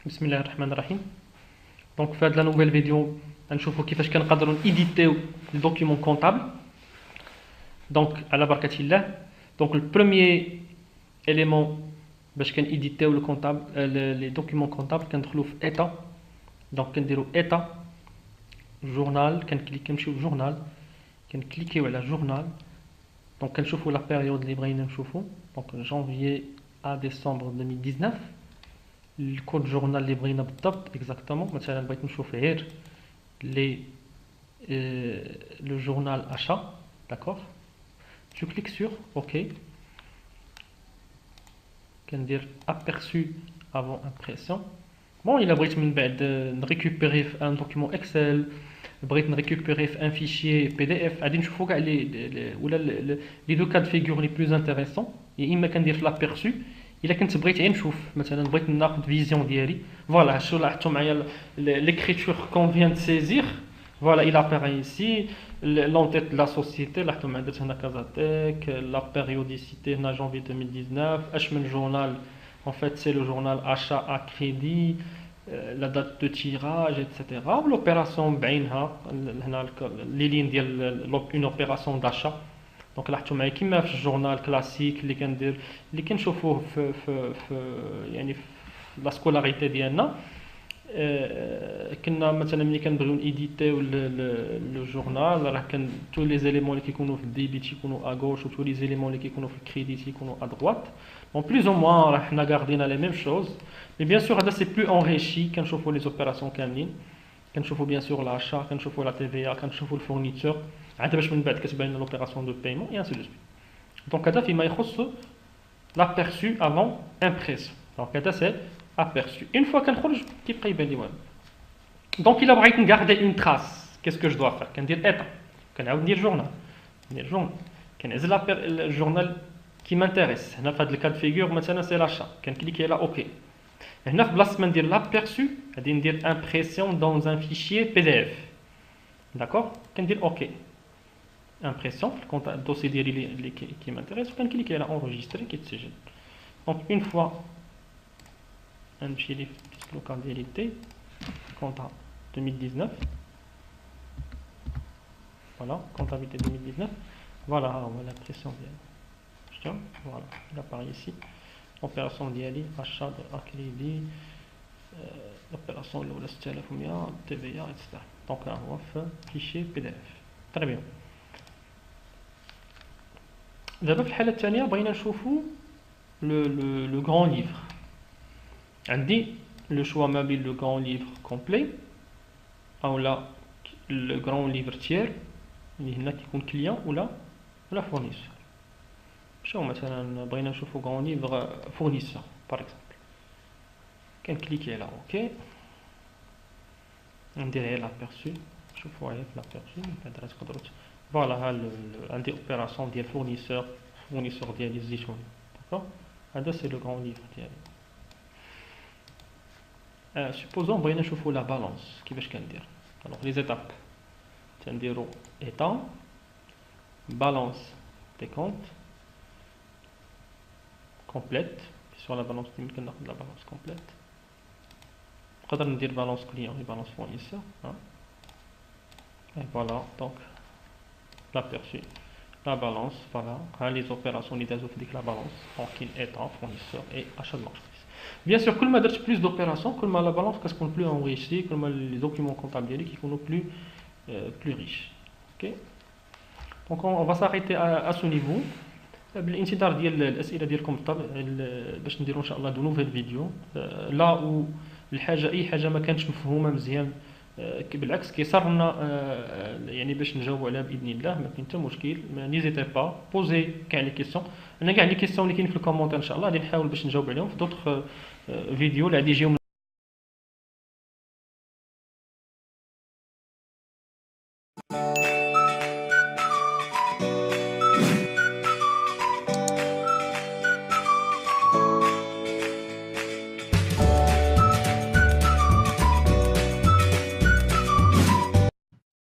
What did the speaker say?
بسم الله الرحمن الرحيم. دونك في هذه لا نوفيل فيديو غنشوفوا كيفاش كنقدروا ايديتيو لي دوكيومون كونطابل. دونك على بركه الله. دونك البروميير اليمون باش كنيديتيو لو كونطابل لي دوكيومون كونطابل كندخلوا في ايتا. دونك كنديروا ايتا جورنال، كنكليكي نمشيو للجورنال، كنكليكيو على جورنال. دونك كنشوفوا لا بيريود اللي بغينا نشوفوا، دونك جانفيي ا ديسمبر 2019. الكود جورنال اللي بغينا بالضبط اكزاكتومون. مثلا بغيت نشوف غير لي لو جورنال achat. D'accord, je clique sur OK. كندير aperçu avant impression. Bon, il a بغيت من بعد نريكوبيري في ان دوكيومون اكسل، بغيت نريكوبيري في ان فيشيي بي دي اف. غادي نشوفوا كاع لي ولا لي دو كاد فيغور لي بلوز انتريسون. يا اما كندير في لابيرسو الا كنت بغيت غير نشوف، مثلا بغيت ناخذ فيزيون ديالي. فوالا شو لاحظتوا معايا ليكريتور كون فيان دو سيزير. فوالا il apparaît ici l'entête de la société. لاحظتوا معايا درت هنا كازاتيك. لا بيريوديسيتي هنا جانفي 2019. اش من جورنال en fait c'est le journal achat à crédit, la date de tirage etc. l'opération بعينها هنا لي لين ديال une opération d'achat. دونك لاحظتوا معايا كيما في الجورنال كلاسيك اللي كندير اللي كنشوفوه في يعني في لا سكولاريتي ديالنا. كنا مثلا ملي كنبغيو نيديتيو لو جورنال، راه كان تو لي زيليمون اللي كيكونوا في الديبي تيكونوا ا غوش، و تو لي زيليمون اللي كيكونوا في الكريدي تيكونوا ا دروات. دونك بلوز او موان راه حنا غاردينا لي ميم شوز. مي بيان سور هذا سي بلو انريشي. كنشوفوا لي زوبيراسيون كاملين، كنشوفوا بيان سور لاشا، كنشوفوا لا تي في ا، كنشوفوا الفورنيتور، عاد باش من بعد كتبان لنا لوبيراسيون دو بايمون اي انسي دو سويت. دونك هذا فيما يخص لابيرسو افون امبريسيون. دونك هذا سي aperçu. Une fois كنخرج كيبقى يبان لي والو. دونك الا بغيت نغاردي اون تراس كيس كو جو دوا فير؟ كندير ايتا، كنعاود ندير جورنال، كنعزل الجورنال كي مانتيريس. هنا في هذا الكاد فيغور مثلا سي لاشا، كنكليكي على اوكي. هنا في بلاصه ما ندير لابيرسو غادي ندير امبريسيون دون ان فيشيي بي دي اف. داكور، كندير اوكي امبريسيون في الكونت الدوسي ديالي اللي كي مانتيريس، وكنكليكي على انريجستري كيتسجل. دونك اون فوا نمشي لي في لوكال ديالي كونتا 2019. فوالا comptabilité 2019. فوالا ها هو لامبريسيون ديالي. شفتو؟ فوالا il apparaît ici. opération ديالي achat de à crédit. l'opération الاولى 6100 تي في ا اكسترا. دونك ها هو في فيشي بي دي اف. تري بيان. دابا في الحاله الثانيه بغينا نشوفو لو غران ليفر. عندي لو شوا ما بين لو غران ليفر كومبلي او لا لو غران ليفر تير اللي هنا كيكون كليون ولا فورنيسور. شو مثلا بغينا نشوفو غران ليفر فورنيسور باغ اكزومبل، كنكليكي على اوكي، ندير غير لابيرسو. شوفوا غير في لابيرسو بعد راه تقدروا فوالا ها عندي اوبيراسيون ديال فورنيسور ديالي الزيتون. داكوغ، هذا سي لو غران ليفر ديالي. supposons بغينا نشوفوا لا بالانس كيفاش كندير. alors les étapes تنديروا état balance des comptes complète. sur la balance كيما كناخذ لا بالانس complète. نقدر ندير بالانس كليون و بالانس فورنيسور. et voilà donc l'aperçu la balance. voilà ها لي زوبيراسيون اللي دازو في ديك لا بالانس. دونك كاين état fournisseur et achat de marchandise. Bien sûr, كل ما درت plus d'opérations, كل ما la balance كتكون plus enrichie, كل ما les documents comptables ديالي كيكونوا plus riches. OK. Donc on va s'arrêter à ce niveau. بالانتظار ديال الاسئله ديالكم باش نديروا ان شاء الله دو نوفيل فيديو. لا و الحاجه اي حاجه ما كانتش مفهومه مزيان بالعكس كيصرنا يعني باش نجاوبوا عليها باذن الله. ما كاين حتى مشكل، ما نيزيتي با بوزي كاع لي كيسيون. انا كاع لي كيسيون اللي كاين في الكومونتير ان شاء الله غادي نحاول باش نجاوب عليهم في دوطخ فيديو اللي غادي يجيو.